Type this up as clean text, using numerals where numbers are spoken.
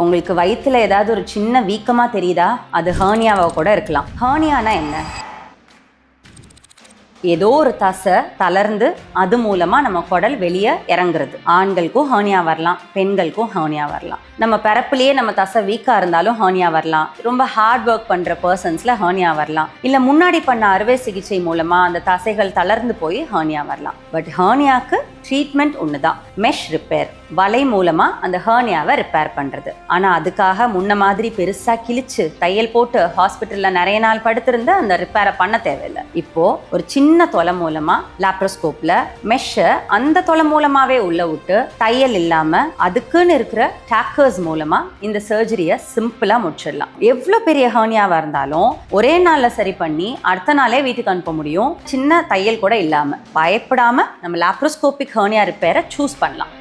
உங்களுக்கு வயிற்றுல ஏதாவது ஒரு சின்ன வீக்கமாக தெரியுதா? அது ஹர்னியாவாக கூட இருக்கலாம். ஹர்னியானா என்ன? ஏதோ ஒரு தசை தளர்ந்து அது மூலமாக நம்ம குடல் வெளியே இறங்குறது. ஆண்களுக்கும் ஹர்னியா வரலாம், பெண்களுக்கும் ஹர்னியா வரலாம். நம்ம பிறப்புலேயே நம்ம தசை வீக்காக இருந்தாலும் ஹர்னியா வரலாம். ரொம்ப ஹார்ட் ஒர்க் பண்ணுற பர்சன்ஸில் ஹர்னியா வரலாம். இல்லை முன்னாடி பண்ண அறுவை சிகிச்சை மூலமாக அந்த தசைகள் தளர்ந்து போய் ஹர்னியா வரலாம். பட் ஹர்னியாவுக்கு ட்ரீட்மெண்ட் ஒன்று தான், மெஷ் ரிப்பேர். வலை மூலமாக அந்த ஹர்னியாவை ரிப்பேர் பண்ணுறது. ஆனால் அதுக்காக முன்ன மாதிரி பெருசாக கிழிச்சு தையல் போட்டு ஹாஸ்பிட்டலில் நிறைய நாள் படுத்திருந்து அந்த ரிப்பேரை பண்ண தேவையில்லை. இப்போது ஒரு சின்ன தொலை மூலமாக லாப்ரோஸ்கோப்பில் மெஷ்ஷை அந்த தொலை மூலமாகவே உள்ள விட்டு தையல் இல்லாமல் அதுக்குன்னு இருக்கிற டேக்கர்ஸ் மூலமாக இந்த சர்ஜரியை சிம்பிளாக முடிச்சிடலாம். எவ்வளோ பெரிய ஹர்னியாவாக இருந்தாலும் ஒரே நாளில் சரி பண்ணி அடுத்த நாளே வீட்டுக்கு அனுப்ப முடியும், சின்ன தையல் கூட இல்லாமல். பயப்படாமல் நம்ம லாப்ரோஸ்கோபிக் ஹர்னியா ரிப்பேரை சூஸ் பண்ணலாம்.